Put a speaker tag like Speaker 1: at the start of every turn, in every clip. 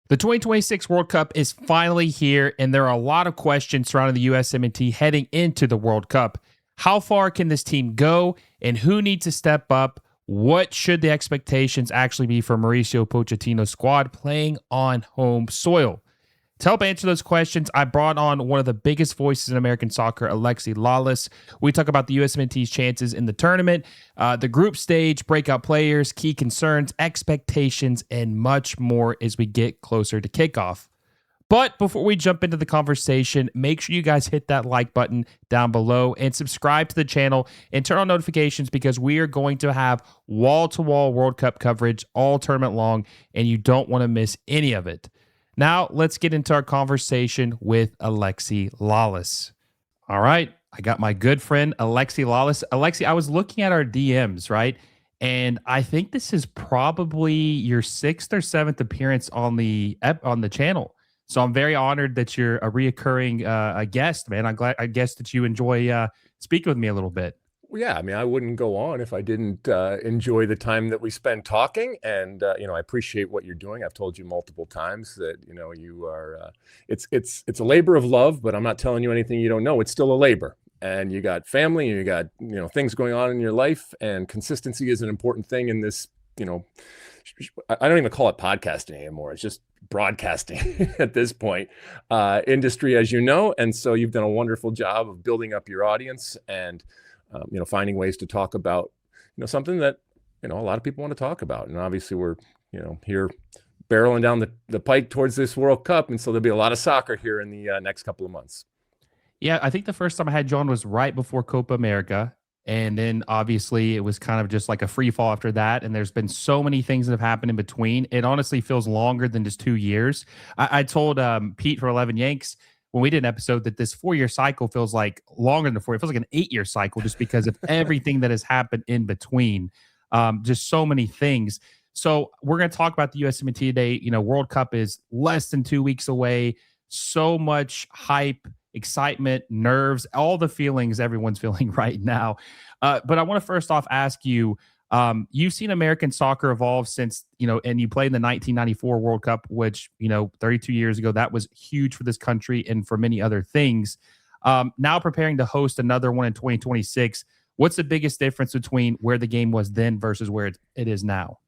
Speaker 1: The 2026 World Cup is finally here, and there are a lot of questions surrounding the USMNT heading into the World Cup. How far can this team go, and who needs to step up? What should the expectations actually be for Mauricio Pochettino's squad playing on home soil? To help answer those questions, I brought on one of the biggest voices in American soccer, Alexi Lalas. We talk about the USMNT's chances in the tournament, the group stage, breakout players, key concerns, expectations, and much more as we get closer to kickoff. But before we jump into the conversation, make sure you guys hit that like button down below and subscribe to the channel and turn on notifications because we are going to have wall-to-wall World Cup coverage all tournament long, and you don't want to miss any of it. Now, let's get into our conversation with Alexi Lalas. All right, I got my good friend, Alexi Lalas. Alexi, I was looking at our DMs, right? And I think this is probably your 6th or 7th appearance on the channel. So I'm very honored that you're a reoccurring guest, man. I guess that you enjoy speaking with me a little bit.
Speaker 2: Well, yeah, I mean, I wouldn't go on if I didn't enjoy the time that we spend talking. And, I appreciate what you're doing. I've told you multiple times that, you are, it's a labor of love, but I'm not telling you anything you don't know. It's still a labor. And you got family and you got, things going on in your life. And consistency is an important thing in this, I don't even call it podcasting anymore. It's just broadcasting at this point, industry, as you know. And so you've done a wonderful job of building up your audience and, finding ways to talk about, something that, a lot of people want to talk about. And obviously we're, here barreling down the pike towards this World Cup. And so there'll be a lot of soccer here in the next couple of months.
Speaker 1: Yeah, I think the first time I had you on was right before Copa America. And then obviously it was kind of just like a free fall after that. And there's been so many things that have happened in between. It honestly feels longer than just 2 years. I told Pete for 11 Yanks when we did an episode that this 4-year cycle feels like longer than 4. It feels like an 8-year cycle just because of everything that has happened in between. Just so many things. So we're going to talk about the USMNT today. World Cup is less than 2 weeks away. So much hype, excitement, nerves, all the feelings everyone's feeling right now. But I want to first off ask you, you've seen American soccer evolve since, and you played in the 1994 World Cup, which, 32 years ago, that was huge for this country and for many other things. Now preparing to host another one in 2026. What's the biggest difference between where the game was then versus where it is now?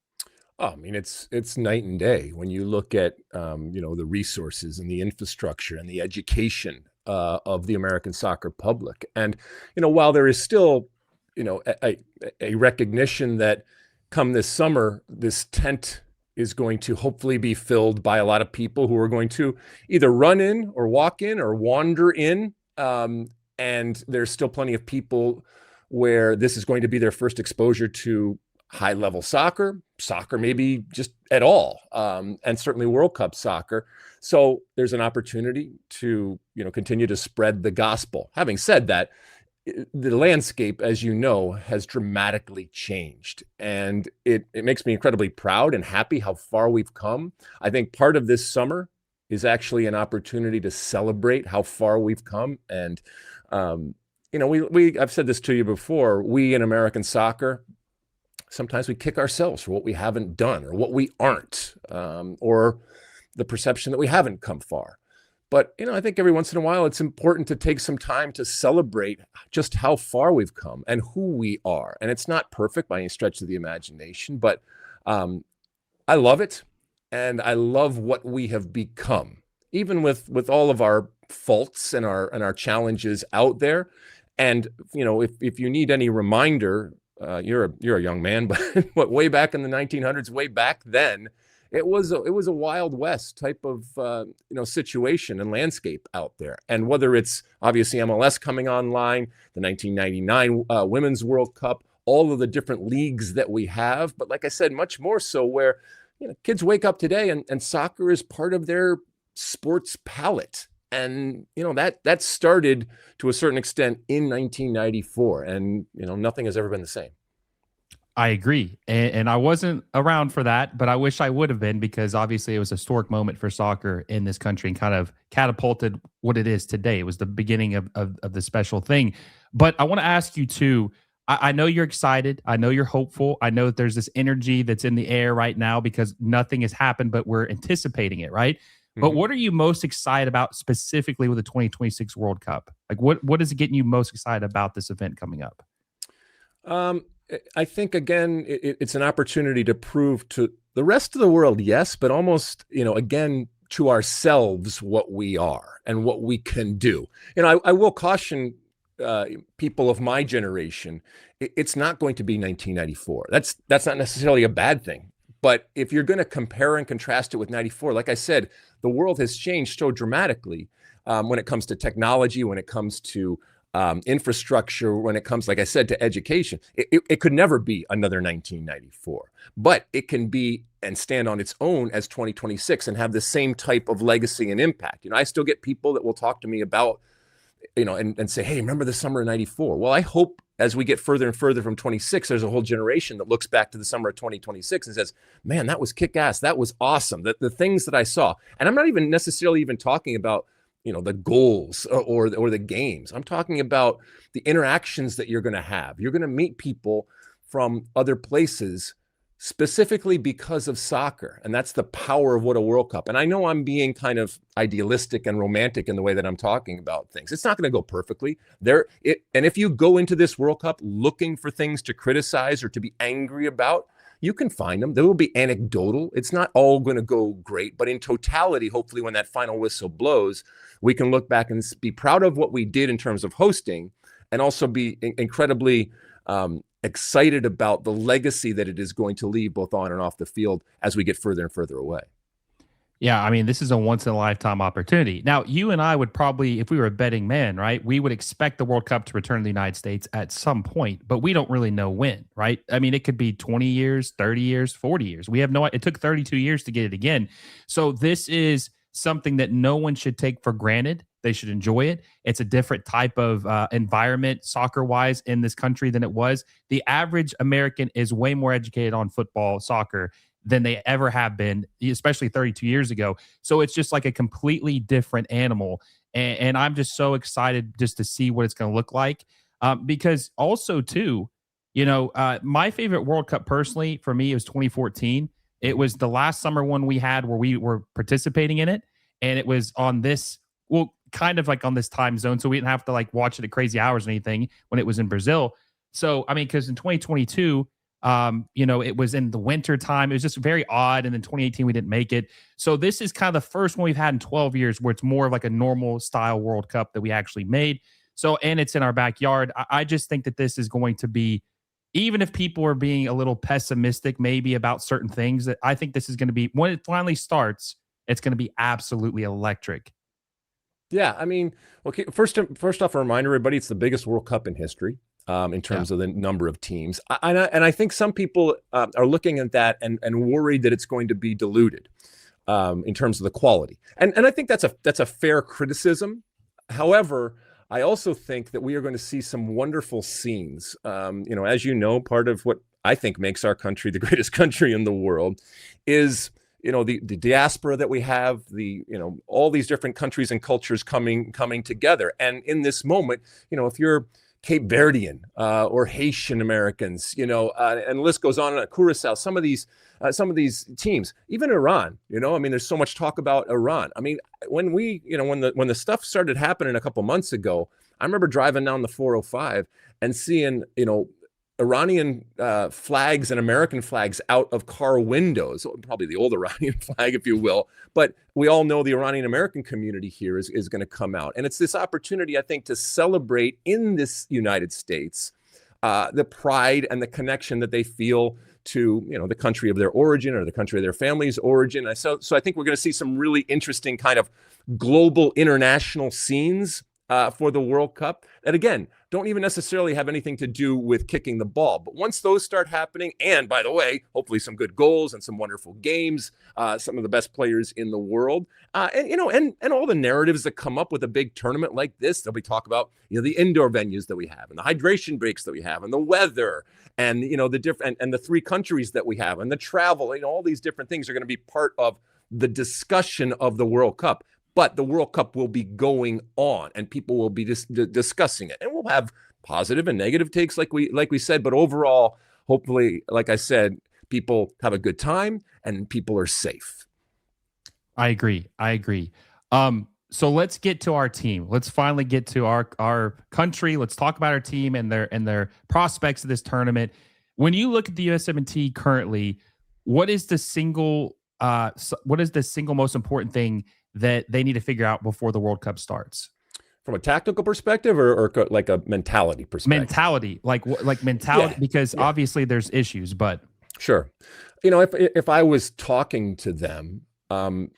Speaker 2: Oh, I mean, it's night and day when you look at, the resources and the infrastructure and the education of the American soccer public. And, while there is still, a recognition that come this summer, this tent is going to hopefully be filled by a lot of people who are going to either run in or walk in or wander in. And there's still plenty of people where this is going to be their first exposure to high level soccer, maybe just at all, and certainly World Cup soccer. So there's an opportunity to, continue to spread the gospel. Having said that, the landscape, as you know, has dramatically changed. And it makes me incredibly proud and happy how far we've come. I think part of this summer is actually an opportunity to celebrate how far we've come. And, I've said this to you before, we in American soccer, sometimes we kick ourselves for what we haven't done or what we aren't, or the perception that we haven't come far. But, I think every once in a while, it's important to take some time to celebrate just how far we've come and who we are. And it's not perfect by any stretch of the imagination, but I love it. And I love what we have become, even with all of our faults and our challenges out there. And, if you need any reminder, you're a young man, but way back in the 1900s, way back then, it was a Wild West type of situation and landscape out there. And whether it's obviously MLS coming online, the 1999 Women's World Cup, all of the different leagues that we have, but like I said, much more so where kids wake up today and soccer is part of their sports palette. And that started to a certain extent in 1994, and nothing has ever been the same.
Speaker 1: I agree. And I wasn't around for that, but I wish I would have been because obviously it was a historic moment for soccer in this country and kind of catapulted what it is today. It was the beginning of the special thing. But I want to ask you too, I know you're excited. I know you're hopeful. I know that there's this energy that's in the air right now because nothing has happened, but we're anticipating it, right? But
Speaker 2: Mhm.
Speaker 1: what are you most excited about specifically with the 2026 World Cup? Like what is getting you most excited about this event coming up?
Speaker 2: I think again, it's an opportunity to prove to the rest of the world, yes, but almost, again, to ourselves what we are and what we can do. I will caution uh, people of my generation. It's not going to be 1994. That's not necessarily a bad thing. But if you're going to compare and contrast it with 94, like I said, the world has changed so dramatically when it comes to technology, when it comes to infrastructure, when it comes, like I said, to education. It could never be another 1994, but it can be and stand on its own as 2026 and have the same type of legacy and impact. I still get people that will talk to me about, and say, hey, remember the summer of 94? Well, I hope as we get further and further from 26, there's a whole generation that looks back to the summer of 2026 and says, man, that was kick ass. That was awesome. The things that I saw. And I'm not even necessarily even talking about the goals or the games. I'm talking about the interactions that you're going to have. You're going to meet people from other places specifically because of soccer. And that's the power of what a World Cup. And I know I'm being kind of idealistic and romantic in the way that I'm talking about things. It's not going to go perfectly. And if you go into this World Cup looking for things to criticize or to be angry about, you can find them. They will be anecdotal. It's not all going to go great, but in totality, hopefully when that final whistle blows, we can look back and be proud of what we did in terms of hosting and also be incredibly excited about the legacy that it is going to leave both on and off the field as we get further and further away.
Speaker 1: Yeah, I mean, this is a once in a lifetime opportunity. Now, you and I would probably, if we were a betting man, right, we would expect the World Cup to return to the United States at some point, but we don't really know when, right? I mean, it could be 20 years, 30 years, 40 years. We have no, it took 32 years to get it again. So this is something that no one should take for granted. They should enjoy it. It's a different type of environment, soccer wise, in this country than it was. The average American is way more educated on football, soccer than they ever have been, especially 32 years ago. So it's just like a completely different animal. And I'm just so excited just to see what it's going to look like. Because also, too, my favorite World Cup personally for me was 2014. It was the last summer one we had where we were participating in it. And it was on this, well, kind of like on this time zone. So we didn't have to like watch it at crazy hours or anything when it was in Brazil. So, I mean, because in 2022, it was in the winter time. It was just very odd. And then 2018, we didn't make it. So this is kind of the first one we've had in 12 years where it's more of like a normal style World Cup that we actually made. So, and it's in our backyard. I just think that this is going to be, even if people are being a little pessimistic maybe about certain things, that I think this is going to be, when it finally starts, it's going to be absolutely electric.
Speaker 2: Yeah, I mean, okay, first off, a reminder, everybody, it's the biggest World Cup in history in
Speaker 1: Yeah.
Speaker 2: terms of the number of teams. And I think some people are looking at that and worried that it's going to be diluted in terms of the quality. And I think that's a fair criticism. However, I also think that we are going to see some wonderful scenes. As you know, part of what I think makes our country the greatest country in the world is the diaspora that we have, all these different countries and cultures coming together. And in this moment, if you're Cape Verdean or Haitian Americans, and the list goes on, Curacao, some of these teams, even Iran, I mean, there's so much talk about Iran. I mean, when when the stuff started happening a couple months ago, I remember driving down the 405 and seeing, Iranian flags and American flags out of car windows, probably the old Iranian flag, if you will. But we all know the Iranian American community here is going to come out. And it's this opportunity, I think, to celebrate in this United States the pride and the connection that they feel to, the country of their origin or the country of their family's origin. So I think we're going to see some really interesting kind of global international scenes for the World Cup that, again, don't even necessarily have anything to do with kicking the ball. But once those start happening, and by the way, hopefully some good goals and some wonderful games, some of the best players in the world, and all the narratives that come up with a big tournament like this, that we talk about, the indoor venues that we have and the hydration breaks that we have and the weather and, the different and the three countries that we have and the travel, all these different things are going to be part of the discussion of the World Cup. But the World Cup will be going on and people will be discussing it. And we'll have positive and negative takes, like we said, but overall, hopefully, like I said, people have a good time and people are safe.
Speaker 1: I agree. So let's get to our team. Let's finally get to our country. Let's talk about our team and their prospects of this tournament. When you look at the USMNT currently, what is the single most important thing that they need to figure out before the World Cup starts?
Speaker 2: From a tactical perspective, or like a mentality perspective?
Speaker 1: Mentality, like mentality, because obviously there's issues, but
Speaker 2: sure. If I was talking to them, and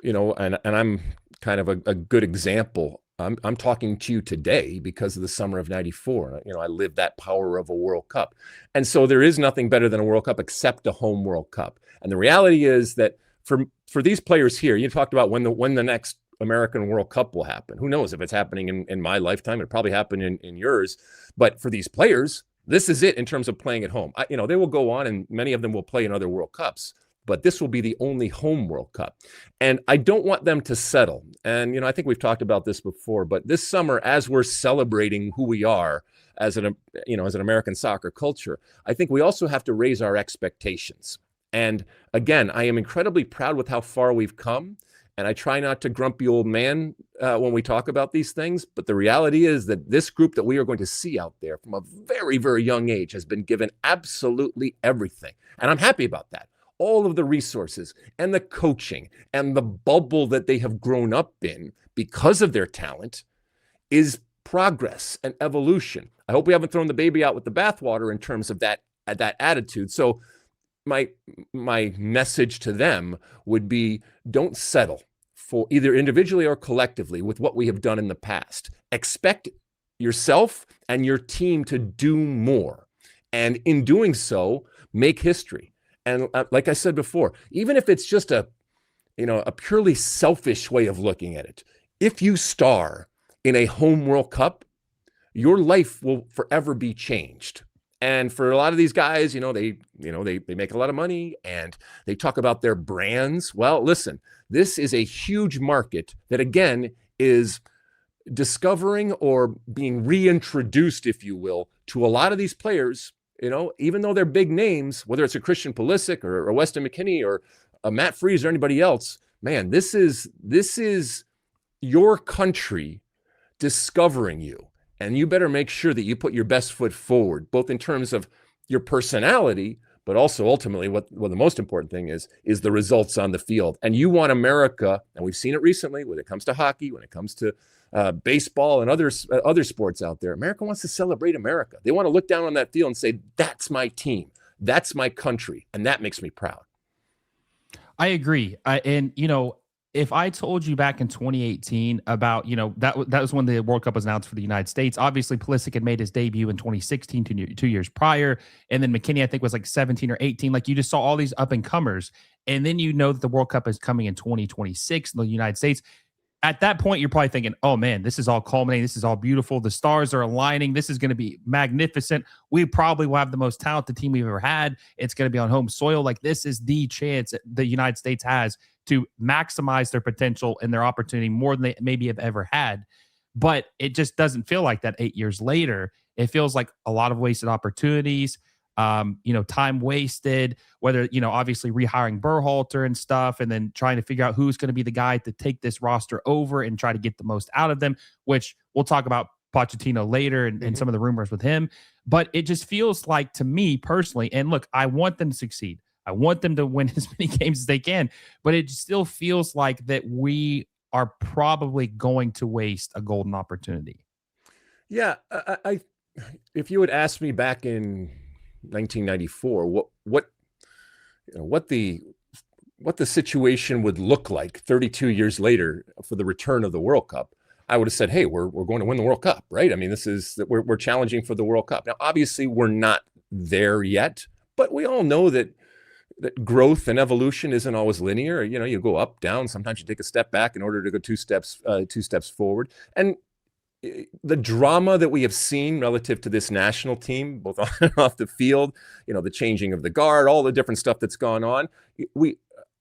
Speaker 2: I'm kind of a good example. I'm talking to you today because of the summer of '94. I lived that power of a World Cup. And so there is nothing better than a World Cup except a home World Cup. And the reality is that for these players here, you talked about when the next American World Cup will happen. Who knows if it's happening in my lifetime? It'll probably happen in yours. But for these players, this is it in terms of playing at home. They will go on, and many of them will play in other World Cups, but this will be the only home World Cup. And I don't want them to settle. And, I think we've talked about this before, but this summer, as we're celebrating who we are as an American soccer culture, I think we also have to raise our expectations. And again, I am incredibly proud with how far we've come. And I try not to grumpy old man when we talk about these things. But the reality is that this group that we are going to see out there from a very, very young age has been given absolutely everything. And I'm happy about that. All of the resources and the coaching and the bubble that they have grown up in because of their talent is progress and evolution. I hope we haven't thrown the baby out with the bathwater in terms of that attitude. So my message to them would be, don't settle for either individually or collectively with what we have done in the past. Expect yourself and your team to do more. And in doing so, make history. And like I said before, even if it's just a purely selfish way of looking at it, if you star in a home World Cup, your life will forever be changed. And for a lot of these guys, they make a lot of money and they talk about their brands. Well, listen, this is a huge market that, again, is discovering or being reintroduced, if you will, to a lot of these players. Even though they're big names, whether it's a Christian Pulisic or Weston McKennie or a Matt Freese or anybody else, man, this is your country discovering you. And you better make sure that you put your best foot forward, both in terms of your personality, but also ultimately what the most important thing is the results on the field. And you want America, and we've seen it recently when it comes to hockey, when it comes to baseball and other sports out there. America wants to celebrate America. They want to look down on that field and say, that's my team, that's my country, and that makes me proud.
Speaker 1: I agree. If I told you back in 2018 about, that was when the World Cup was announced for the United States. Obviously, Pulisic had made his debut in 2016, 2 years prior. And then McKennie, I think, was like 17 or 18. Like, you just saw all these up-and-comers. And then that the World Cup is coming in 2026 in the United States. At that point, you're probably thinking, oh, man, this is all culminating. This is all beautiful. The stars are aligning. This is going to be magnificent. We probably will have the most talented team we've ever had. It's going to be on home soil. Like, this is the chance the United States has to maximize their potential and their opportunity more than they maybe have ever had. But it just doesn't feel like that 8 years later. It feels like a lot of wasted opportunities, time wasted, whether, obviously rehiring Berhalter and stuff, and then trying to figure out who's going to be the guy to take this roster over and try to get the most out of them, which we'll talk about Pochettino later and some of the rumors with him. But it just feels like, to me personally, and look, I want them to succeed. I want them to win as many games as they can, but it still feels like that we are probably going to waste a golden opportunity.
Speaker 2: Yeah, I if you had asked me back in 1994 what the situation would look like 32 years later for the return of the World Cup, I would have said, hey, we're going to win the World Cup, right? I mean, we're challenging for the World Cup. Now, obviously, we're not there yet, but we all know that growth and evolution isn't always linear. You go up, down. Sometimes you take a step back in order to go two steps forward. And the drama that we have seen relative to this national team, both on and off the field, the changing of the guard, all the different stuff that's gone on.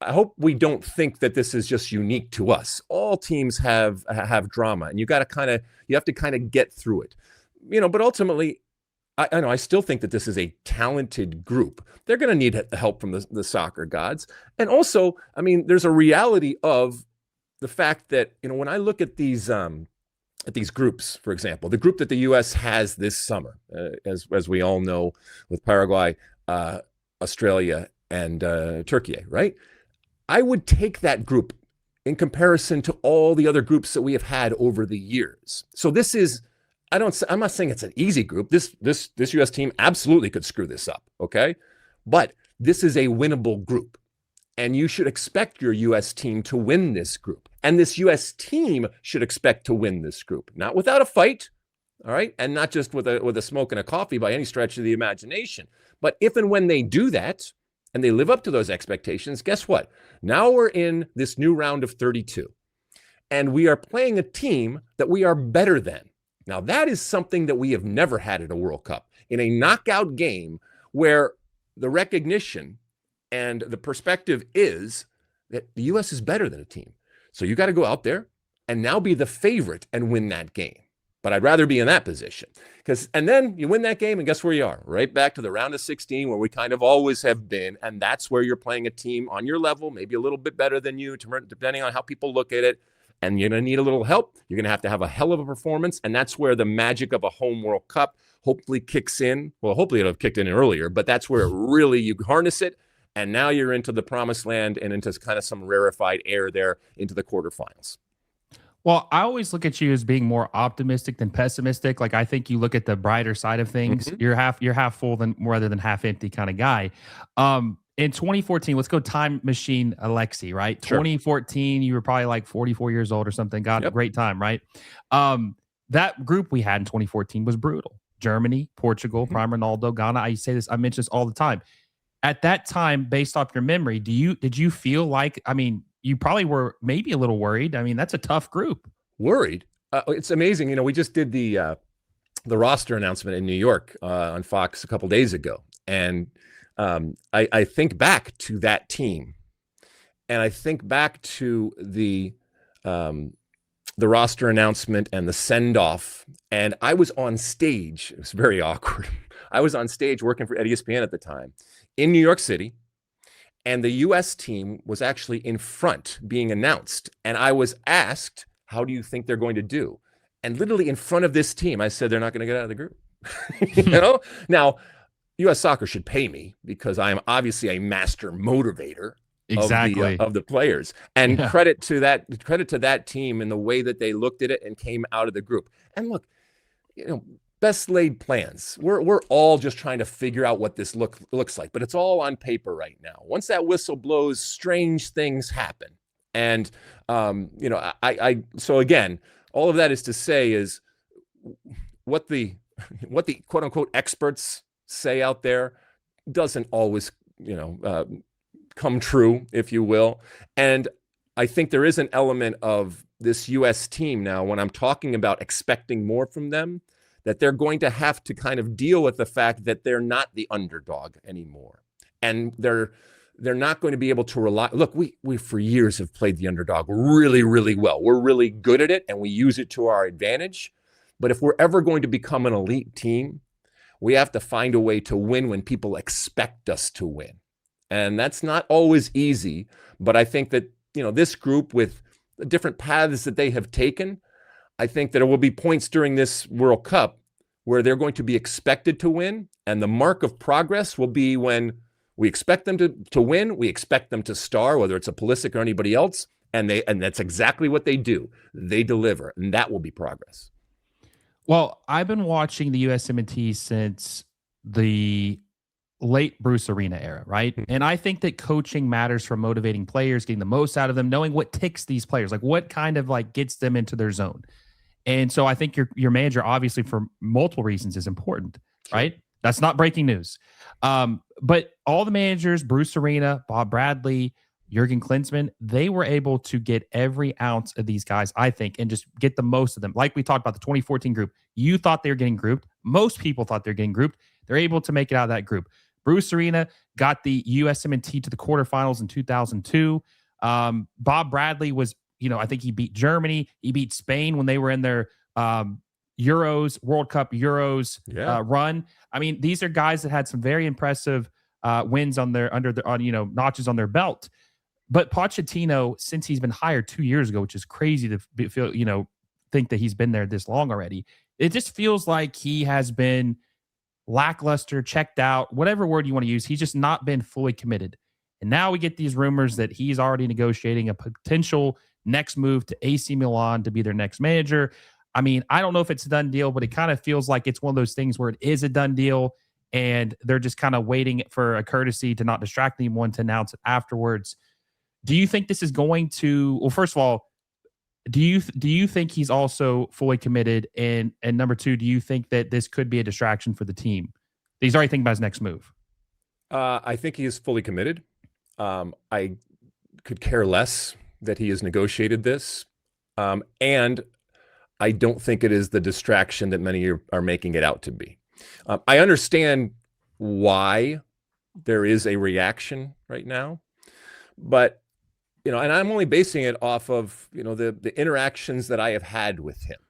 Speaker 2: I hope we don't think that this is just unique to us. All teams have drama, and you have to kind of get through it. But ultimately, I know I still think that this is a talented group. They're going to need help from the soccer gods. And also, I mean, there's a reality of the fact that, when I look at these groups, for example, the group that the U.S. has this summer, as we all know, with Paraguay, Australia, and Turkey, right? I would take that group in comparison to all the other groups that we have had over the years. So this is, I'm not saying it's an easy group. This U.S. team absolutely could screw this up, okay? But this is a winnable group. And you should expect your U.S. team to win this group. And this U.S. team should expect to win this group. Not without a fight, all right? And not just with a smoke and a coffee by any stretch of the imagination. But if and when they do that, and they live up to those expectations, guess what? Now we're in this new round of 32. And we are playing a team that we are better than. Now, that is something that we have never had at a World Cup. In a knockout game where the recognition and the perspective is that the U.S. is better than a team. So you got to go out there and now be the favorite and win that game. But I'd rather be in that position. And then you win that game, and guess where you are? Right back to the round of 16, where we kind of always have been. And that's where you're playing a team on your level, maybe a little bit better than you, depending on how people look at it. And you're going to need a little help. You're going to have a hell of a performance. And that's where the magic of a home World Cup hopefully kicks in. Well, hopefully it'll have kicked in earlier, but that's where really you harness it. And now you're into the promised land and into kind of some rarefied air there into the quarterfinals.
Speaker 1: Well, I always look at you as being more optimistic than pessimistic. Like, I think you look at the brighter side of things. Mm-hmm. You're half full rather than half empty kind of guy. In 2014, let's go time machine Alexi, right? Sure. 2014, you were probably like 44 years old or something. God, yep. A great time, right? That group we had in 2014 was brutal. Germany, Portugal, mm-hmm. Prime Ronaldo, Ghana. I mention this all the time. At that time, based off your memory, did you feel like, I mean, you probably were maybe a little worried. I mean, that's a tough group.
Speaker 2: Worried? It's amazing. We just did the roster announcement in New York on Fox a couple days ago. And I think back to that team, and I think back to the roster announcement and the send-off. And I was on stage. It was very awkward. I was on stage working for ESPN at the time in New York City. And the U.S. team was actually in front being announced. And I was asked, how do you think they're going to do? And literally in front of this team, I said, they're not going to get out of the group. Now, U.S. Soccer should pay me because I am obviously a master motivator of the players. And credit to that team and the way that they looked at it and came out of the group. And look, best laid plans. We're all just trying to figure out what this looks like, but it's all on paper right now. Once that whistle blows, strange things happen. And so again, all of that is to say is what the quote unquote experts say out there doesn't always come true, if you will. And I think there is an element of this U.S. team now, when I'm talking about expecting more from them, that they're going to have to kind of deal with the fact that they're not the underdog anymore. And they're not going to be able to rely. Look, we for years have played the underdog really, really well. We're really good at it, and we use it to our advantage. But if we're ever going to become an elite team, we have to find a way to win when people expect us to win. And that's not always easy. But I think that, this group, with the different paths that they have taken, I think that there will be points during this World Cup where they're going to be expected to win. And the mark of progress will be when we expect them to win. We expect them to star, whether it's a Pulisic or anybody else. And that's exactly what they do. They deliver. And that will be progress.
Speaker 1: Well, I've been watching the USMNT since the late Bruce Arena era, right? And I think that coaching matters for motivating players, getting the most out of them, knowing what ticks these players, like what kind of gets them into their zone. And so I think your manager, obviously for multiple reasons, is important, right? That's not breaking news. But all the managers, Bruce Arena, Bob Bradley, Jurgen Klinsmann, they were able to get every ounce of these guys, I think, and just get the most of them. Like we talked about the 2014 group, you thought they were getting grouped. Most people thought they're getting grouped. They're able to make it out of that group. Bruce Arena got the USMNT to the quarterfinals in 2002. Bob Bradley was, I think he beat Germany. He beat Spain when they were in their World Cup Euros run. I mean, these are guys that had some very impressive wins on notches on their belt. But Pochettino, since he's been hired 2 years ago, which is crazy to think that he's been there this long already, it just feels like he has been lackluster, checked out, whatever word you want to use. He's just not been fully committed. And now we get these rumors that he's already negotiating a potential next move to AC Milan to be their next manager. I mean, I don't know if it's a done deal, but it kind of feels like it's one of those things where it is a done deal and they're just kind of waiting for a courtesy to not distract anyone to announce it afterwards. Do you think this is going to, well, first of all, do you think he's also fully committed? And number two, do you think that this could be a distraction for the team? He's already thinking about his next move.
Speaker 2: I think he is fully committed. I could care less that he has negotiated this. And I don't think it is the distraction that many are making it out to be. I understand why there is a reaction right now, but and I'm only basing it off of the interactions that I have had with him.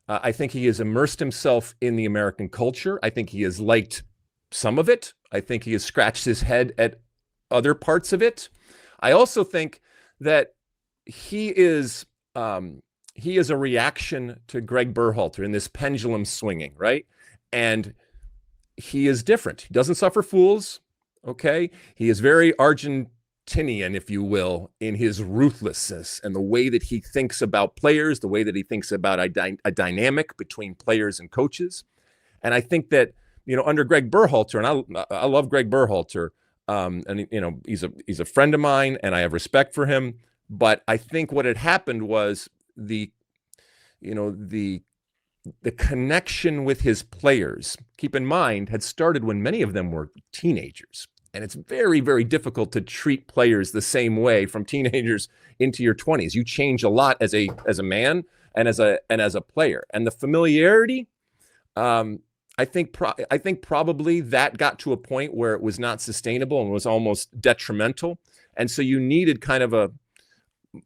Speaker 2: I think he has immersed himself in the American culture. I think he has liked some of it. I think he has scratched his head at other parts of it. I also think that he is a reaction to Greg Berhalter in this pendulum swinging, right? And he is different. He doesn't suffer fools, okay? He is very Argentinian, if you will, in his ruthlessness and the way that he thinks about players, the way that he thinks about a dynamic between players and coaches. And I think that, under Greg Berhalter, and I love Greg Berhalter, and he's a friend of mine and I have respect for him. But I think what had happened was the connection with his players, keep in mind, had started when many of them were teenagers. And it's very, very difficult to treat players the same way from teenagers into your 20s. You change a lot as a man and as a player. And the familiarity, I think probably that got to a point where it was not sustainable and was almost detrimental. And so you needed kind of a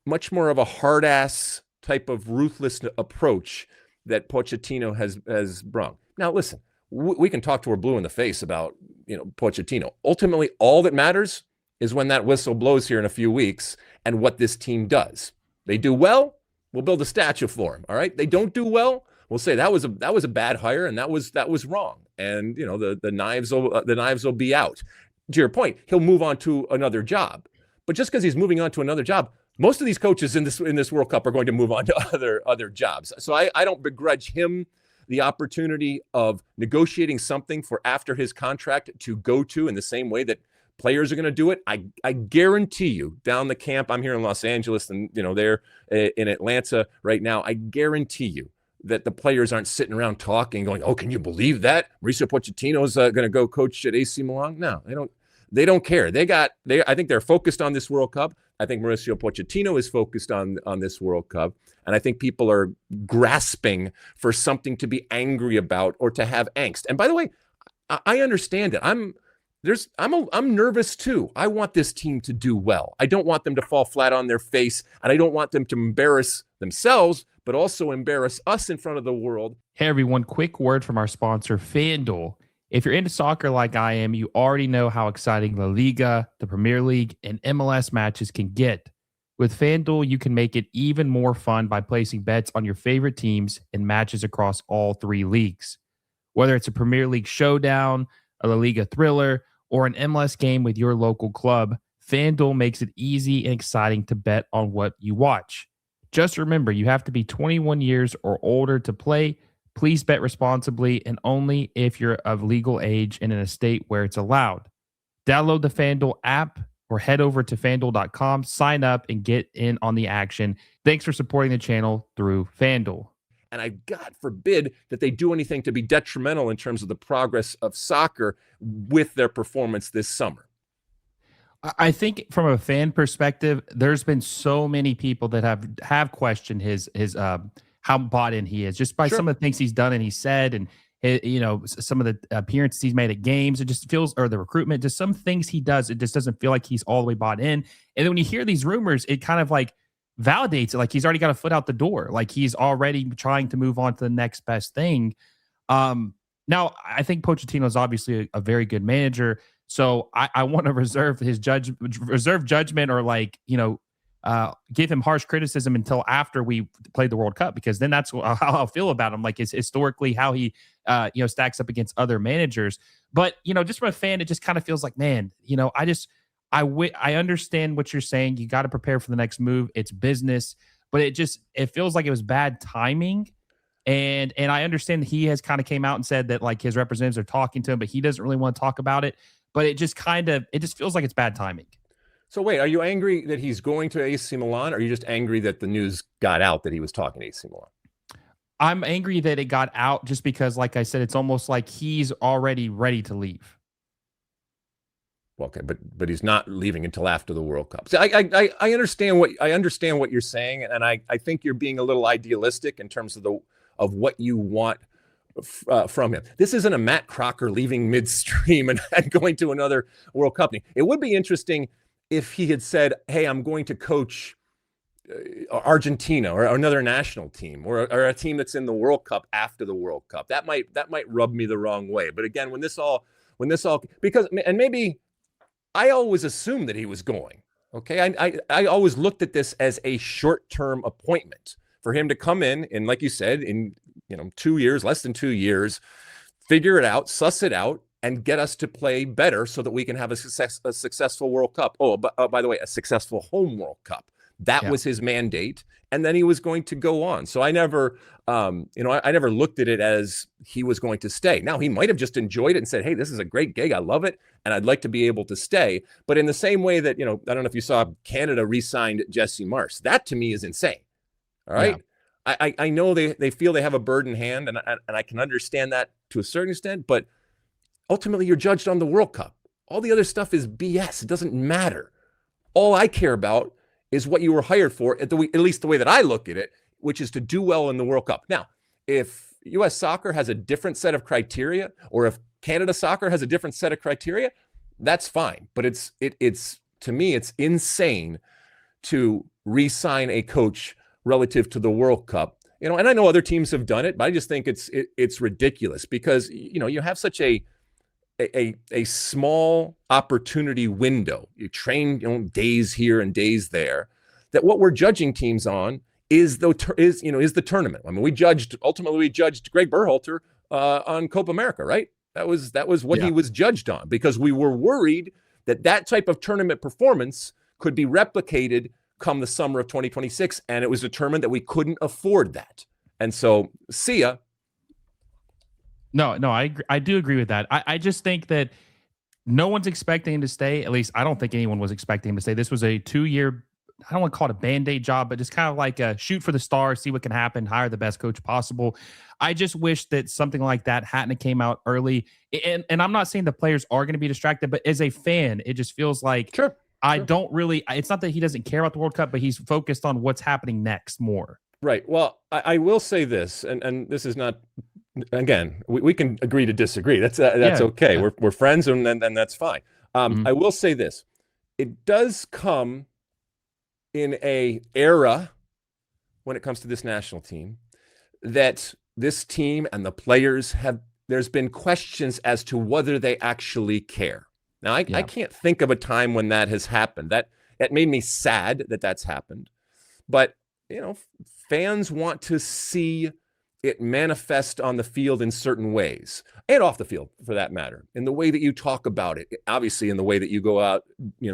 Speaker 2: much more of a hard ass type of ruthless approach that Pochettino has brought. Now, listen, we can talk to her blue in the face about, Pochettino. Ultimately, all that matters is when that whistle blows here in a few weeks and what this team does. They do well, we'll build a statue for him. All right. They don't do well, we'll say that was a bad hire and that was wrong. And the knives will be out. To your point, he'll move on to another job. But just because he's moving on to another job, most of these coaches in this World Cup are going to move on to other jobs. So I don't begrudge him the opportunity of negotiating something for after his contract to go to in the same way that players are going to do it. I guarantee you, down the camp, I'm here in Los Angeles and they're in Atlanta right now. I guarantee you that the players aren't sitting around talking, going, "Oh, can you believe that Mauricio Pochettino is going to go coach at AC Milan?" No, they don't. They don't care. I think they're focused on this World Cup. I think Mauricio Pochettino is focused on this World Cup. And I think people are grasping for something to be angry about or to have angst. And by the way, I understand it. I'm nervous too. I want this team to do well. I don't want them to fall flat on their face, and I don't want them to embarrass themselves, but also embarrass us in front of the world.
Speaker 1: Hey everyone, quick word from our sponsor, FanDuel. If you're into soccer like I am, you already know how exciting La Liga, the Premier League, and MLS matches can get. With FanDuel, you can make it even more fun by placing bets on your favorite teams and matches across all three leagues. Whether it's a Premier League showdown, a La Liga thriller, or an MLS game with your local club, FanDuel makes it easy and exciting to bet on what you watch. Just remember, you have to be 21 years or older to play. Please bet responsibly and only if you're of legal age and in a state where it's allowed. Download the FanDuel app or head over to FanDuel.com, sign up, and get in on the action. Thanks for supporting the channel through FanDuel.
Speaker 2: And God forbid that they do anything to be detrimental in terms of the progress of soccer with their performance this summer.
Speaker 1: I think from a fan perspective, there's been so many people that have questioned his how bought in he is just by some of the things he's done and he said, and some of the appearances he's made at games. It just feels, or the recruitment, just some things he does, it just doesn't feel like he's all the way bought in. And then when you hear these rumors, it kind of like validates it. Like he's already got a foot out the door. Like he's already trying to move on to the next best thing. Now I think Pochettino is obviously a very good manager. So I want to reserve judgment or like, give him harsh criticism until after we played the World Cup, because then that's how I'll feel about him. Like, it's historically how he, stacks up against other managers. But, just from a fan, it just kind of feels like, man, I understand what you're saying. You got to prepare for the next move. It's business, but it feels like it was bad timing. And I understand he has kind of came out and said that like his representatives are talking to him, but he doesn't really want to talk about it. But it just feels like it's bad timing.
Speaker 2: So wait, are you angry that he's going to AC Milan, or are you just angry that the news got out that he was talking to AC Milan?
Speaker 1: I'm angry that it got out just because, like I said, it's almost like he's already ready to leave.
Speaker 2: Okay, but he's not leaving until after the World Cup. So I understand what you're saying, and I think you're being a little idealistic in terms of what you want from him. This isn't a Matt Crocker leaving midstream and going to another World Cup. It would be interesting if he had said, hey, I'm going to coach Argentina or another national team or a team that's in the World Cup after the World Cup. That might rub me the wrong way. But again, when this all because, and maybe I always assumed that he was going. Okay, I always looked at this as a short-term appointment for him to come in, and like you said, in 2 years, less than 2 years, figure it out, suss it out, and get us to play better so that we can have a successful World Cup. Oh, by the way, a successful home World Cup. That was his mandate, and then he was going to go on. So I never, I never looked at it as he was going to stay. Now, he might have just enjoyed it and said, hey, this is a great gig. I love it, and I'd like to be able to stay. But in the same way that, I don't know if you saw Canada re-signed Jesse Marsh. That, to me, is insane. All right? Yeah. I know they feel they have a bird in hand, and I can understand that to a certain extent, but ultimately, you're judged on the World Cup. All the other stuff is BS. It doesn't matter. All I care about is what you were hired for, at least the way that I look at it, which is to do well in the World Cup. Now, if U.S. soccer has a different set of criteria, or if Canada soccer has a different set of criteria, that's fine. But it's to me, it's insane to re-sign a coach relative to the World Cup. And I know other teams have done it, but I just think it's ridiculous because you have such a small opportunity window. You train days here and days there. That what we're judging teams on is the tournament. I mean, we judged Greg Berhalter on Copa America, right? That was what he was judged on, because we were worried that type of tournament performance could be replicated come the summer of 2026, and it was determined that we couldn't afford that. And so, see ya.
Speaker 1: No, I do agree with that. I just think that no one's expecting him to stay. At least I don't think anyone was expecting him to stay. This was a 2-year, I don't want to call it a Band-Aid job, but just kind of like a shoot for the stars, see what can happen, hire the best coach possible. I just wish that something like that hadn't came out early. And I'm not saying the players are going to be distracted, but as a fan, it just feels like I don't really, it's not that he doesn't care about the World Cup, but he's focused on what's happening next more.
Speaker 2: Right. Well, I will say this, and this is not, again, we can agree to disagree. That's okay. Yeah. We're friends, and that's fine. I will say this. It does come in a era when it comes to this national team that this team and the players there's been questions as to whether they actually care. Now, I can't think of a time when that has happened. That made me sad that that's happened. But, fans want to see it manifest on the field in certain ways, and off the field for that matter, in the way that you talk about it, obviously in the way that you go out,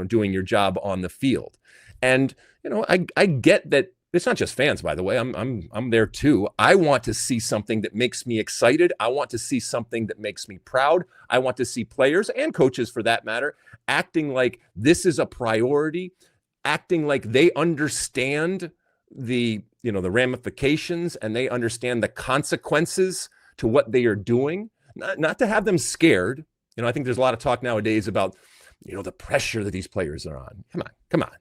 Speaker 2: doing your job on the field. And, I get that it's not just fans, by the way. I'm there too. I want to see something that makes me excited. I want to see something that makes me proud. I want to see players and coaches, for that matter, acting like this is a priority, acting like they understand the ramifications and they understand the consequences to what they are doing. Not to have them scared. I think there's a lot of talk nowadays about, the pressure that these players are on. Come on.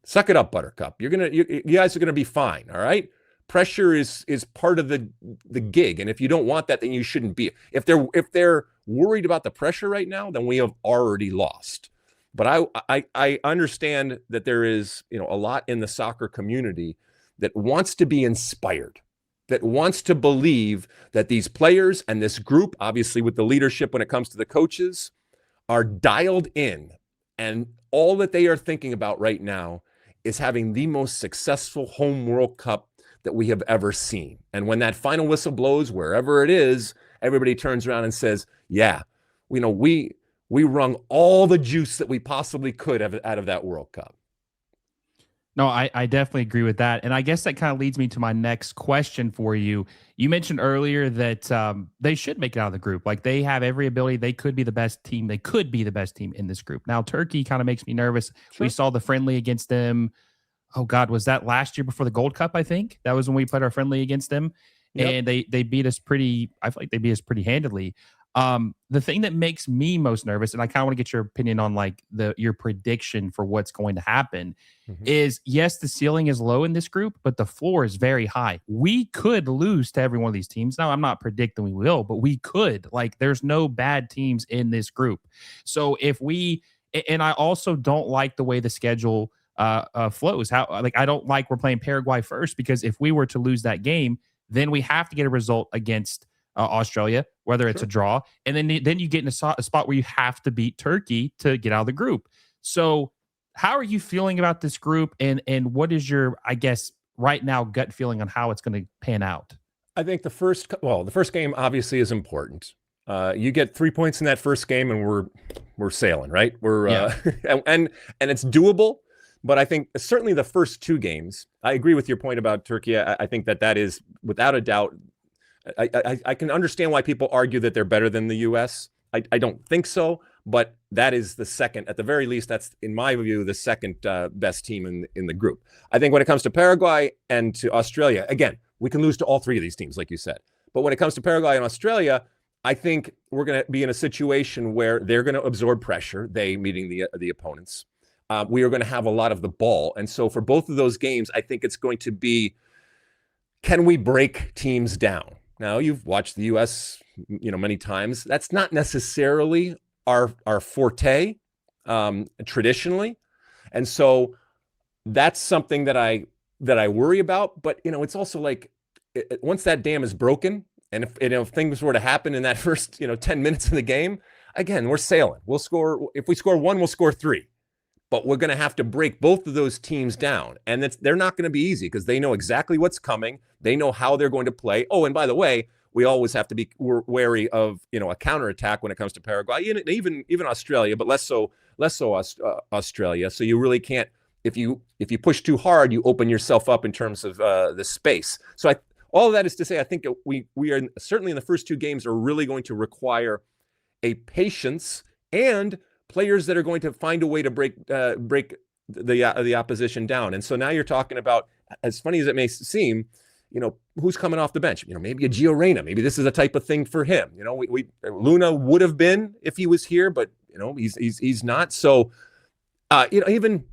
Speaker 2: Suck it up, Buttercup. You guys are gonna be fine. All right. Pressure is part of the gig, and if you don't want that, then you shouldn't be. If they're worried about the pressure right now, then we have already lost. But I understand that there is, a lot in the soccer community that wants to be inspired, that wants to believe that these players and this group, obviously with the leadership when it comes to the coaches, are dialed in. And all that they are thinking about right now is having the most successful home World Cup that we have ever seen. And when that final whistle blows, wherever it is, everybody turns around and says, yeah, we wrung all the juice that we possibly could out of that World Cup.
Speaker 1: No, I definitely agree with that. And I guess that kind of leads me to my next question for you. You mentioned earlier that they should make it out of the group. Like, they have every ability. They could be the best team. They could be the best team in this group. Now, Turkey kind of makes me nervous. Sure. We saw the friendly against them. Oh God, was that last year before the Gold Cup? I think that was when we played our friendly against them. Yep. And they beat us pretty. I feel like they beat us pretty handedly. The thing that makes me most nervous, and I kind of want to get your opinion on like your prediction for what's going to happen, is yes, the ceiling is low in this group, but the floor is very high. We could lose to every one of these teams. Now, I'm not predicting we will, but we could. Like, there's no bad teams in this group. So and I also don't like the way the schedule flows. I don't like we're playing Paraguay first, because if we were to lose that game, then we have to get a result against Australia, whether it's a draw, and then you get in a spot where you have to beat Turkey to get out of the group. So how are you feeling about this group, and what is your, I guess, right now gut feeling on how it's going to pan out?
Speaker 2: I think the first game obviously is important. You get 3 points in that first game, and we're sailing, right? And it's doable. But I think certainly the first two games, I agree with your point about Turkey. I think that is without a doubt. I can understand why people argue that they're better than the U.S. I don't think so, but that is the second, at the very least, that's, in my view, the second best team in the group. I think when it comes to Paraguay and to Australia, again, we can lose to all three of these teams, like you said. But when it comes to Paraguay and Australia, I think we're going to be in a situation where they're going to absorb pressure, they meeting the opponents. We are going to have a lot of the ball. And so for both of those games, I think it's going to be, can we break teams down? Now, you've watched the U.S., many times. That's not necessarily our forte traditionally. And so that's something that I worry about. But, it's also like once that dam is broken, and if things were to happen in that first, 10 minutes of the game, again, we're sailing. We'll score. If we score one, we'll score three. But we're going to have to break both of those teams down. And they're not going to be easy, because they know exactly what's coming. They know how they're going to play. Oh, and by the way, we always have to be wary of, a counterattack when it comes to Paraguay, even Australia, but less so Australia. So you really can't, if you push too hard, you open yourself up in terms of the space. So all of that is to say, I think we are certainly in the first two games are really going to require a patience and players that are going to find a way to break the opposition down. And so now you're talking about, as funny as it may seem, who's coming off the bench? Maybe a Gio Reyna. Maybe this is a type of thing for him. Luna would have been if he was here, but he's not. So even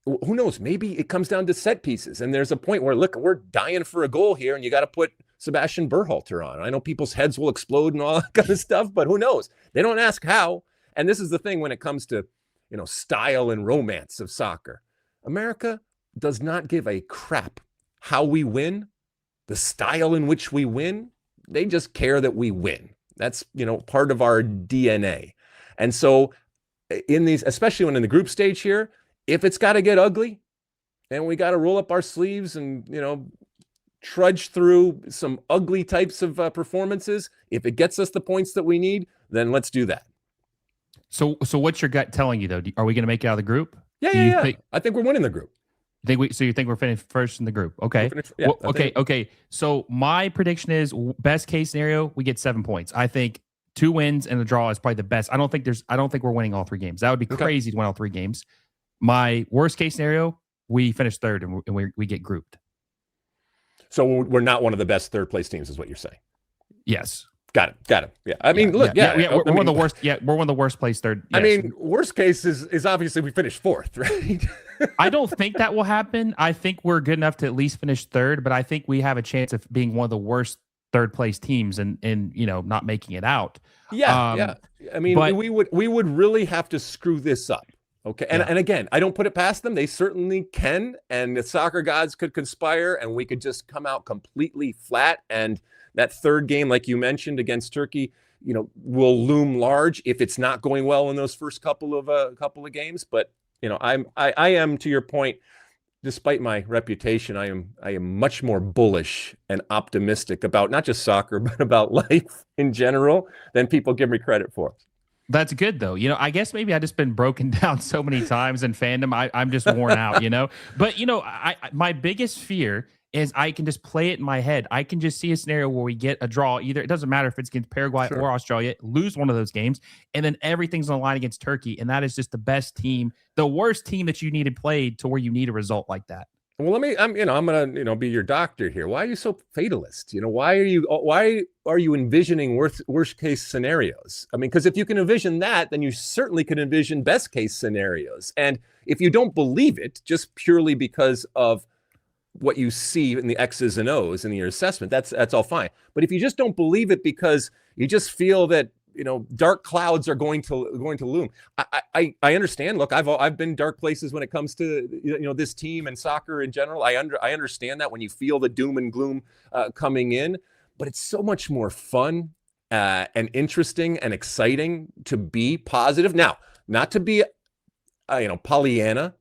Speaker 2: who knows? Maybe it comes down to set pieces, and there's a point where, look, we're dying for a goal here, and you got to put Sebastian Berhalter on. I know people's heads will explode and all that kind of stuff, but who knows? They don't ask how. And this is the thing when it comes to, style and romance of soccer. America does not give a crap how we win, the style in which we win. They just care that we win. That's, part of our DNA. And so in these, especially when in the group stage here, if it's got to get ugly and we got to roll up our sleeves and, trudge through some ugly types of performances, if it gets us the points that we need, then let's do that.
Speaker 1: So what's your gut telling you, though? Are we going to make it out of the group?
Speaker 2: Yeah. I think we're winning the group.
Speaker 1: So you think we're finished first in the group? Okay. Okay. So my prediction is, best case scenario, we get 7 points. I think 2 wins and a draw is probably the best. I don't think we're winning all 3 games. That would be crazy to win all 3 games. My worst case scenario, we finish third and we get grouped.
Speaker 2: So we're not one of the best third place teams, is what you're saying?
Speaker 1: Yes.
Speaker 2: Got it. Yeah. I mean, look,
Speaker 1: we're one of the worst. Yeah, we're one of the worst placed third. Yes.
Speaker 2: I mean, worst case is obviously we finish fourth, right?
Speaker 1: I don't think that will happen. I think we're good enough to at least finish third, but I think we have a chance of being one of the worst third place teams and not making it out.
Speaker 2: Yeah. I mean, we would really have to screw this up. Okay. And again, I don't put it past them. They certainly can. And the soccer gods could conspire and we could just come out completely flat. And that third game, like you mentioned, against Turkey, will loom large if it's not going well in those first couple of games. But, I am, to your point, despite my reputation, I am much more bullish and optimistic about not just soccer, but about life in general than people give me credit for.
Speaker 1: That's good though. I guess maybe I just been broken down so many times in fandom. I'm just worn out, But my biggest fear is I can just play it in my head. I can just see a scenario where we get a draw. Either it doesn't matter if it's against Paraguay or Australia, lose one of those games, and then everything's on the line against Turkey, and that is just the best team, the worst team that you need to play to where you need a result like that.
Speaker 2: Well, I'm gonna, be your doctor here. Why are you so fatalist? Why are you envisioning worst case scenarios? I mean, because if you can envision that, then you certainly can envision best case scenarios. And if you don't believe it, just purely because of what you see in the X's and O's in your assessment, that's all fine. But if you just don't believe it because you just feel that dark clouds are going to loom. I understand. Look, I've been dark places when it comes to this team and soccer in general. I understand that when you feel the doom and gloom coming in, but it's so much more fun and interesting and exciting to be positive. Now, not to be Pollyanna,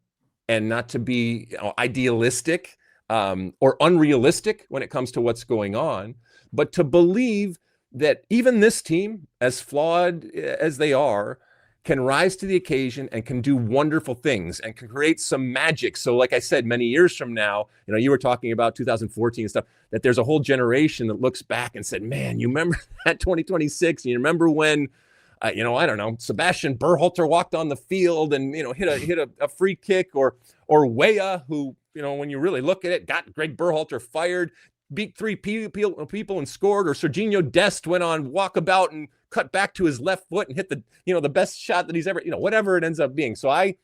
Speaker 2: and not to be idealistic or unrealistic when it comes to what's going on, but to believe that even this team, as flawed as they are, can rise to the occasion and can do wonderful things and can create some magic. So like I said, many years from now, you were talking about 2014 and stuff, that there's a whole generation that looks back and said, man, you remember that 2026? And you remember when, I don't know, Sebastian Berhalter walked on the field and, hit a free kick, or Weah, who, when you really look at it, got Greg Berhalter fired, beat three people and scored, or Serginho Dest went on walkabout and cut back to his left foot and hit the best shot that he's ever, whatever it ends up being. So I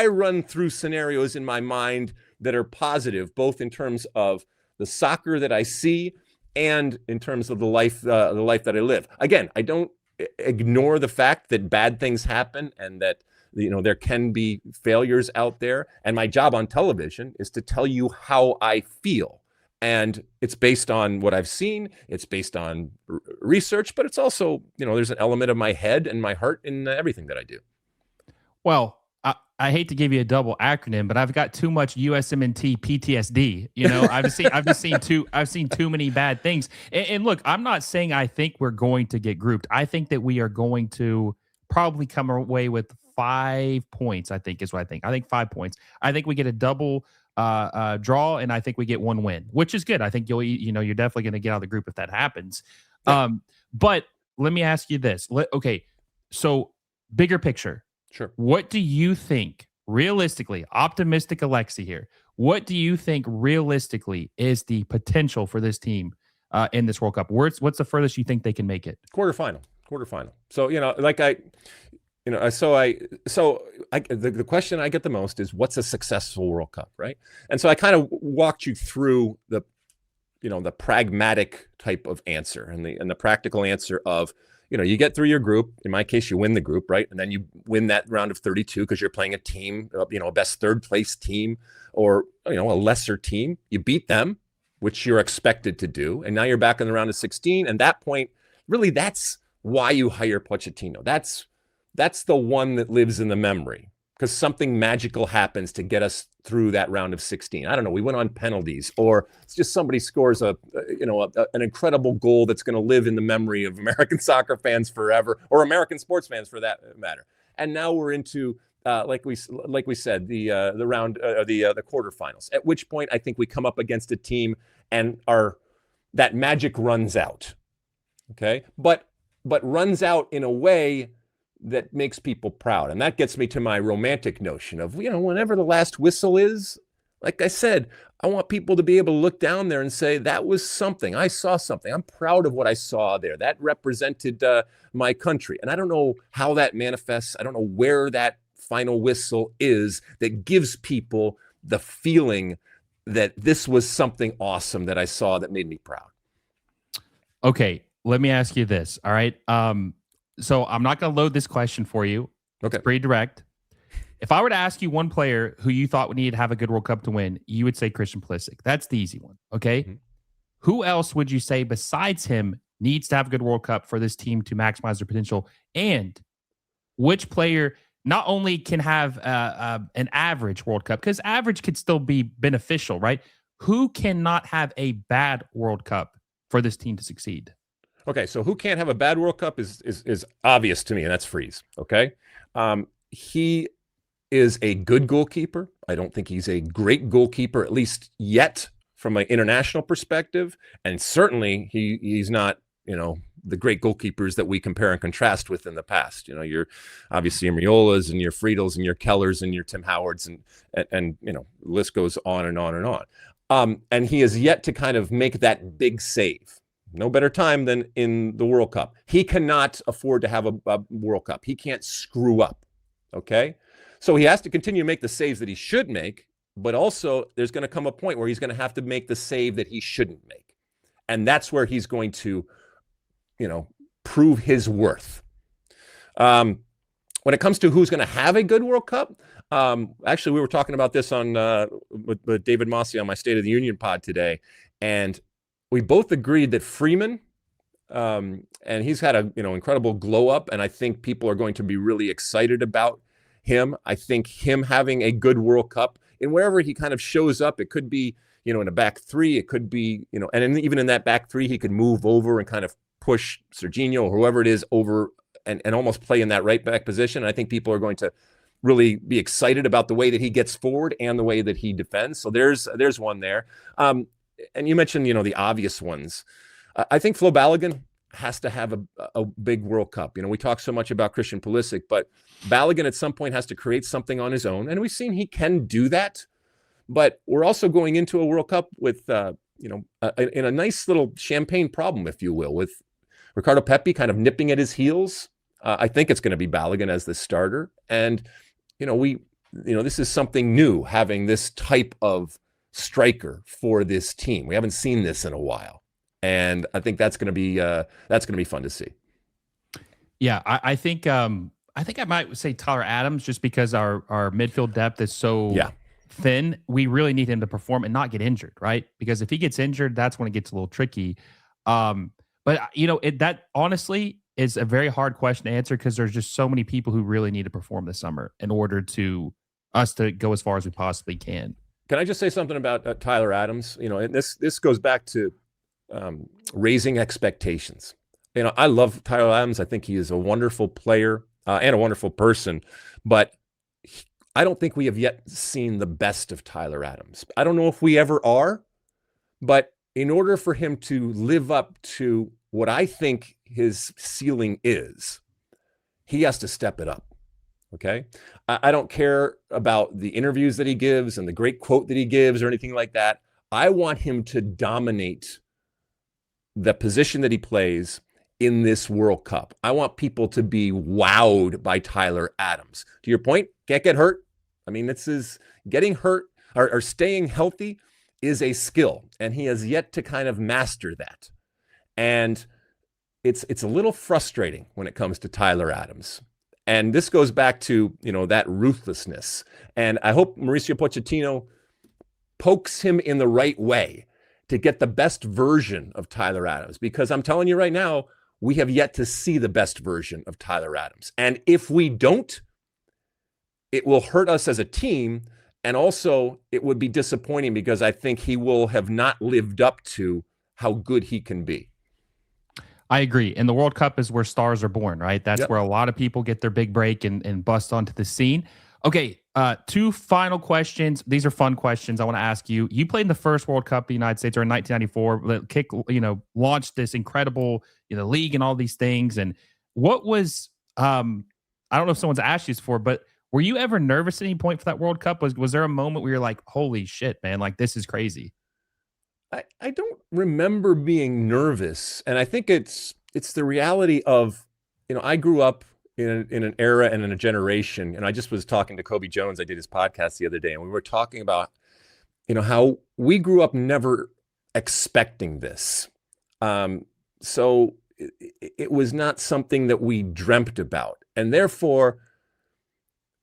Speaker 2: run through scenarios in my mind that are positive, both in terms of the soccer that I see and in terms of the life that I live. Again, I don't ignore the fact that bad things happen and that there can be failures out there. And my job on television is to tell you how I feel. And it's based on what I've seen. It's based on research, but it's also, there's an element of my head and my heart in everything that I do.
Speaker 1: Well, I hate to give you a double acronym, but I've got too much USMNT PTSD. I've seen too many bad things. And look, I'm not saying I think we're going to get grouped. I think that we are going to probably come away with 5 points. I think is what I think. I think 5 points. I think we get a double draw, and I think we get one win, which is good. I think you're definitely going to get out of the group if that happens. Yeah. But let me ask you this. Okay, so bigger picture.
Speaker 2: Sure. What
Speaker 1: do you think realistically, optimistic Alexi here, what do you think realistically is the potential for this team in this World Cup? What's the furthest you think they can make it?
Speaker 2: Quarterfinal. So, the question I get the most is, what's a successful World Cup, right? And so I kind of walked you through the pragmatic type of answer and the practical answer of, you get through your group. In my case, you win the group, right? And then you win that round of 32 because you're playing a team, a best third place team, or, a lesser team. You beat them, which you're expected to do. And now you're back in the round of 16. And that point, really, that's why you hire Pochettino. That's the one that lives in the memory, because something magical happens to get us through that round of 16. I don't know. We went on penalties, or it's just somebody scores an incredible goal that's going to live in the memory of American soccer fans forever, or American sports fans for that matter. And now we're into like we said, the round the quarterfinals. At which point, I think we come up against a team and that magic runs out. Okay, but runs out in a way that makes people proud. And that gets me to my romantic notion of, whenever the last whistle is, like I said, I want people to be able to look down there and say, that was something. I saw something. I'm proud of what I saw there. That represented my country. And I don't know how that manifests. I don't know where that final whistle is that gives people the feeling that this was something awesome that I saw that made me proud.
Speaker 1: Okay, let me ask you this. All right. So I'm not going to load this question for you.
Speaker 2: Okay.
Speaker 1: It's pretty direct. If I were to ask you one player who you thought would need to have a good World Cup to win, you would say Christian Pulisic. That's the easy one. Okay.
Speaker 2: Mhm.
Speaker 1: Who else would you say besides him needs to have a good World Cup for this team to maximize their potential? And which player not only can have an average World Cup, because average could still be beneficial, right? Who cannot have a bad World Cup for this team to succeed?
Speaker 2: Okay, so who can't have a bad World Cup is obvious to me, and that's Freeze. Okay, he is a good goalkeeper. I don't think he's a great goalkeeper, at least yet, from an international perspective, and certainly he's not, the great goalkeepers that we compare and contrast with in the past. You're obviously your Miolas and your Friedels and your Kellers and your Tim Howards and the list goes on and on and on. And he has yet to kind of make that big save. No better time than in the World Cup. He cannot afford to have a World Cup. He can't screw up. Okay, so he has to continue to make the saves that he should make, but also there's going to come a point where he's going to have to make the save that he shouldn't make, and that's where he's going to prove his worth. When it comes to who's going to have a good World Cup, actually, we were talking about this on with David Mossy on my State of the Union pod today, and we both agreed that Freeman, and he's had a incredible glow up, and I think people are going to be really excited about him. I think him having a good World Cup, and wherever he kind of shows up, it could be in a back three, it could be and even in that back three, he could move over and kind of push Serginho or whoever it is over and almost play in that right back position. And I think people are going to really be excited about the way that he gets forward and the way that he defends. So there's one there. And you mentioned, the obvious ones. I think Flo Balogun has to have a big World Cup. We talk so much about Christian Pulisic, but Balogun at some point has to create something on his own. And we've seen he can do that. But we're also going into a World Cup with, in a nice little champagne problem, if you will, with Ricardo Pepi kind of nipping at his heels. I think it's going to be Balogun as the starter. And, this is something new, having this type of striker for this team. We haven't seen this in a while. And I think that's going to be fun to see.
Speaker 1: Yeah, I think I might say Tyler Adams, just because our midfield depth is so thin. We really need him to perform and not get injured, right? Because if he gets injured, that's when it gets a little tricky. But that honestly is a very hard question to answer, because there's just so many people who really need to perform this summer in order to us to go as far as we possibly can.
Speaker 2: Can I just say something about Tyler Adams? And this goes back to raising expectations. I love Tyler Adams. I think he is a wonderful player and a wonderful person, but I don't think we have yet seen the best of Tyler Adams. I don't know if we ever are, but in order for him to live up to what I think his ceiling is, he has to step it up. Okay. I don't care about the interviews that he gives and the great quote that he gives or anything like that. I want him to dominate the position that he plays in this World Cup. I want people to be wowed by Tyler Adams. To your point, can't get hurt. I mean, this is getting hurt or staying healthy is a skill, and he has yet to kind of master that. And it's a little frustrating when it comes to Tyler Adams. And this goes back to, that ruthlessness. And I hope Mauricio Pochettino pokes him in the right way to get the best version of Tyler Adams, because I'm telling you right now, we have yet to see the best version of Tyler Adams. And if we don't, it will hurt us as a team. And also it would be disappointing, because I think he will have not lived up to how good he can be.
Speaker 1: I agree. And the World Cup is where stars are born, right? That's where a lot of people get their big break and bust onto the scene. Okay, two final questions. These are fun questions I want to ask you. You played in the first World Cup in the United States, or in 1994, launched this incredible, league and all these things. And what was, I don't know if someone's asked you this before, but were you ever nervous at any point for that World Cup? Was there a moment where you're like, holy shit, man, like this is crazy?
Speaker 2: I don't remember being nervous. And I think it's the reality of, I grew up in an era and in a generation. And I just was talking to Kobe Jones. I did his podcast the other day, and we were talking about, how we grew up never expecting this. So it was not something that we dreamt about. And therefore,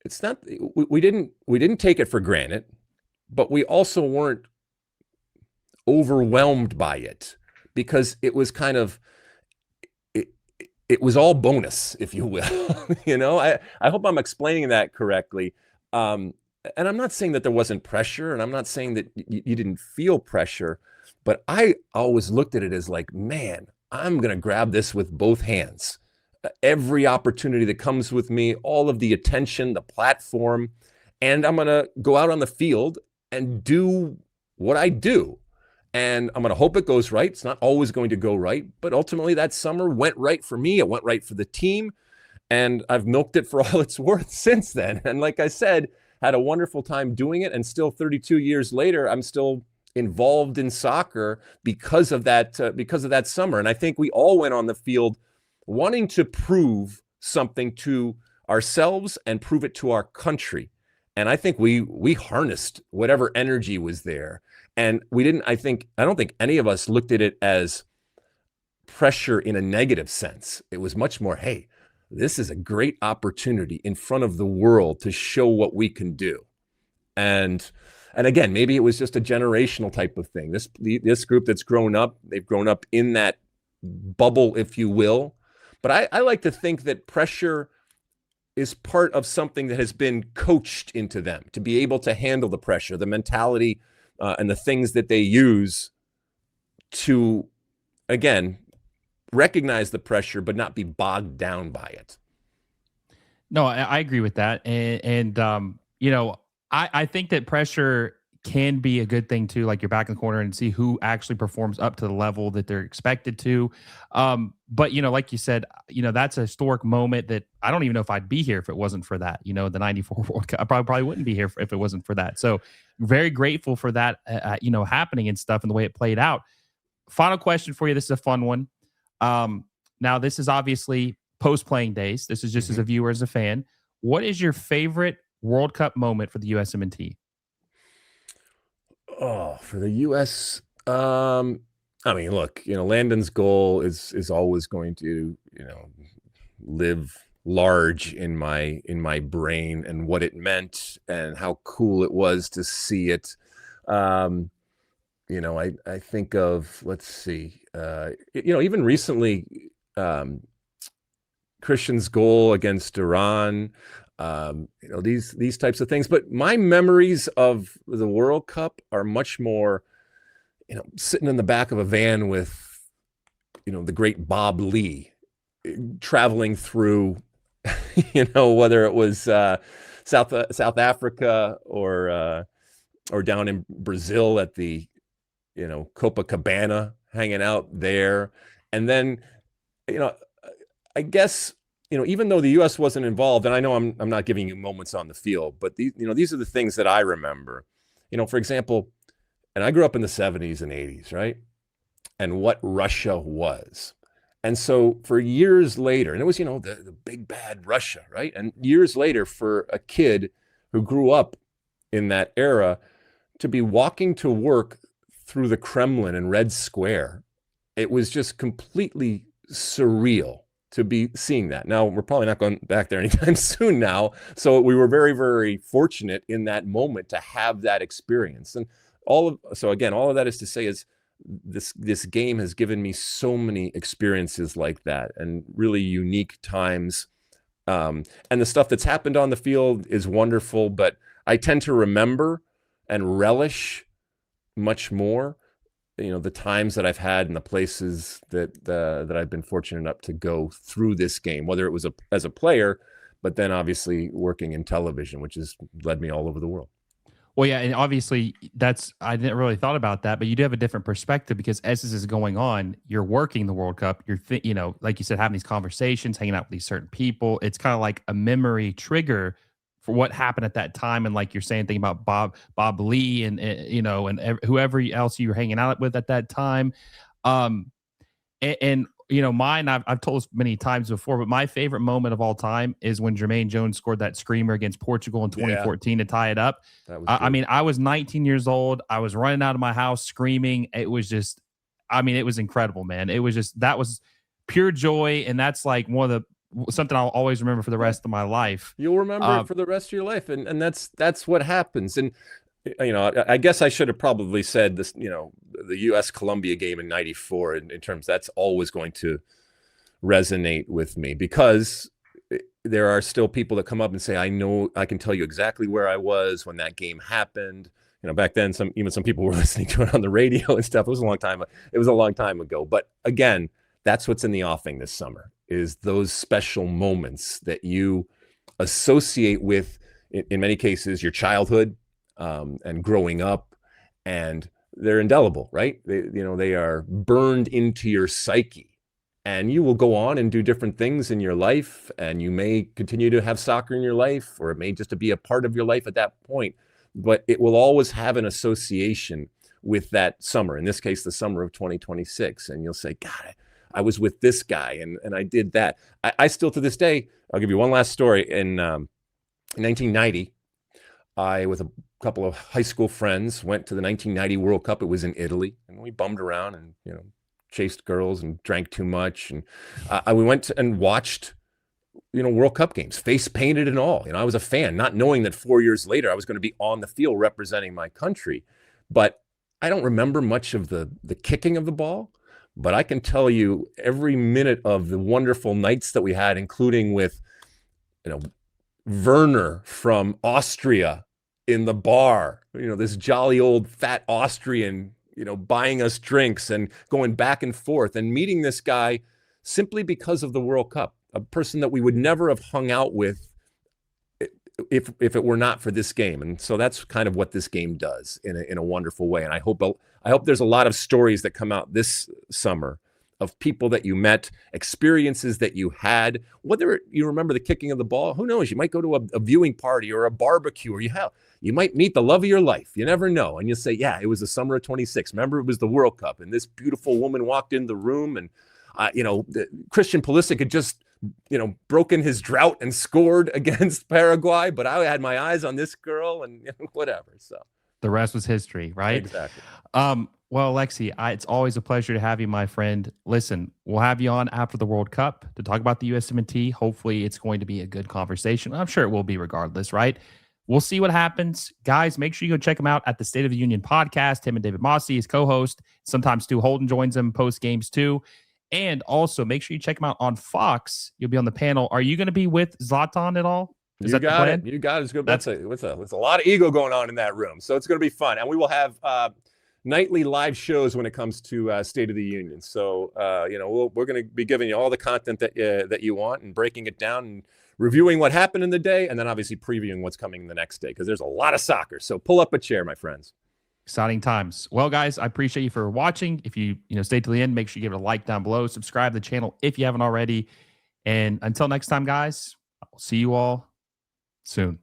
Speaker 2: it's not, we didn't take it for granted, but we also weren't overwhelmed by it, because it was kind of, it, it was all bonus, if you will. I hope I'm explaining that correctly. And I'm not saying that there wasn't pressure, and I'm not saying that you didn't feel pressure, but I always looked at it as like, man, I'm going to grab this with both hands. Every opportunity that comes with me, all of the attention, the platform, and I'm going to go out on the field and do what I do. And I'm going to hope it goes right. It's not always going to go right, but ultimately that summer went right for me. It went right for the team, and I've milked it for all it's worth since then. And like I said, had a wonderful time doing it. And still 32 years later, I'm still involved in soccer because of that summer. And I think we all went on the field wanting to prove something to ourselves and prove it to our country. And I think we harnessed whatever energy was there. And I don't think any of us looked at it as pressure in a negative sense. It was much more, hey, this is a great opportunity in front of the world to show what we can do. And again, maybe it was just a generational type of thing. This group that's grown up, they've grown up in that bubble, if you will. But I like to think that pressure is part of something that has been coached into them to be able to handle the pressure, the mentality, and the things that they use to, again, recognize the pressure, but not be bogged down by it.
Speaker 1: No, I agree with that. And I think that pressure can be a good thing too. Like, you're back in the corner and see who actually performs up to the level that they're expected to. But like you said, that's a historic moment that I don't even know if I'd be here if it wasn't for that. The 94 World Cup, I probably wouldn't be here if it wasn't for that. So very grateful for that, happening and stuff and the way it played out. Final question for you. This is a fun one. Now this is obviously post-playing days. This is just as a viewer, as a fan. What is your favorite World Cup moment for the USMNT?
Speaker 2: Oh, for the U.S., I mean, look, Landon's goal is always going to, live large in my brain, and what it meant and how cool it was to see it. I think of, let's see, even recently, Christian's goal against Iran, these types of things. But my memories of the World Cup are much more, sitting in the back of a van with, the great Bob Lee, traveling through, whether it was South Africa or down in Brazil at the, Copacabana, hanging out there. And then, I guess, even though the U.S. wasn't involved, and I know I'm not giving you moments on the field, but these are the things that I remember. For example, and I grew up in the 70s and 80s, right? And what Russia was. And so for years later, and it was, the big bad Russia, right? And years later, for a kid who grew up in that era to be walking to work through the Kremlin and Red Square, it was just completely surreal to be seeing that. Now, we're probably not going back there anytime soon now. So we were very, very fortunate in that moment to have that experience. And all of that is to say is this game has given me so many experiences like that, and really unique times. And the stuff that's happened on the field is wonderful, but I tend to remember and relish much more, the times that I've had and the places that I've been fortunate enough to go through this game, whether it was as a player, but then obviously working in television, which has led me all over the world.
Speaker 1: Well, yeah, and obviously I didn't really thought about that, but you do have a different perspective, because as this is going on, you're working the World Cup. You're, like you said, having these conversations, hanging out with these certain people. It's kind of like a memory trigger for what happened at that time. And like you're saying, thinking about Bob Lee and whoever else you were hanging out with at that time. Mine, I've told this many times before, but my favorite moment of all time is when Jermaine Jones scored that screamer against Portugal in 2014 to tie it up. I mean, I was 19 years old. I was running out of my house screaming. It was just, it was incredible, man. It was just, that was pure joy. And that's like one of the something I'll always remember for the rest of my life.
Speaker 2: You'll remember it for the rest of your life. And that's what happens. And, I guess I should have probably said this, the U.S. Colombia game in 94 in terms that's always going to resonate with me, because there are still people that come up and say, I can tell you exactly where I was when that game happened. Back then, some people were listening to it on the radio and stuff. It was a long time ago. But again, that's what's in the offing this summer, is those special moments that you associate with, in many cases, your childhood, and growing up, and they're indelible, right? They are burned into your psyche, and you will go on and do different things in your life, and you may continue to have soccer in your life, or it may just be a part of your life at that point, but it will always have an association with that summer, in this case, the summer of 2026. And you'll say, God, I was with this guy and I did that. I still, to this day, I'll give you one last story. In 1990, I, with a couple of high school friends, went to the 1990 World Cup. It was in Italy, and we bummed around and, chased girls and drank too much. And we went and watched, World Cup games, face painted and all. I was a fan, not knowing that 4 years later I was going to be on the field representing my country. But I don't remember much of the kicking of the ball, but I can tell you every minute of the wonderful nights that we had, including with, Werner from Austria in the bar, this jolly old fat Austrian, buying us drinks and going back and forth, and meeting this guy simply because of the World Cup, a person that we would never have hung out with if it were not for this game. And so that's kind of what this game does in a wonderful way. And I hope there's a lot of stories that come out this summer of people that you met, experiences that you had, whether you remember the kicking of the ball. Who knows? You might go to a viewing party or a barbecue, or you might meet the love of your life. You never know. And you'll say, yeah, it was the summer of 26. Remember, it was the World Cup, and this beautiful woman walked in the room, and Christian Pulisic had just, broken his drought and scored against Paraguay, but I had my eyes on this girl, and whatever. So
Speaker 1: the rest was history, right?
Speaker 2: Exactly.
Speaker 1: Well, Alexi, it's always a pleasure to have you, my friend. Listen, we'll have you on after the World Cup to talk about the USMNT. Hopefully, it's going to be a good conversation. I'm sure it will be regardless, right? We'll see what happens. Guys, make sure you go check him out at the State of the Union podcast. Him and David Mossy, his co-host. Sometimes Stu Holden joins him post games too. And also, make sure you check him out on Fox. You'll be on the panel. Are you going to be with Zlatan at all?
Speaker 2: You got it. It's good. That's a lot of ego going on in that room. So it's going to be fun. And we will have nightly live shows when it comes to State of the Union. So, we're going to be giving you all the content that you want, and breaking it down and reviewing what happened in the day, and then obviously previewing what's coming the next day, because there's a lot of soccer. So pull up a chair, my friends.
Speaker 1: Exciting times. Well, guys, I appreciate you for watching. If you stay to the end, make sure you give it a like down below. Subscribe to the channel if you haven't already. And until next time, guys, I'll see you all soon.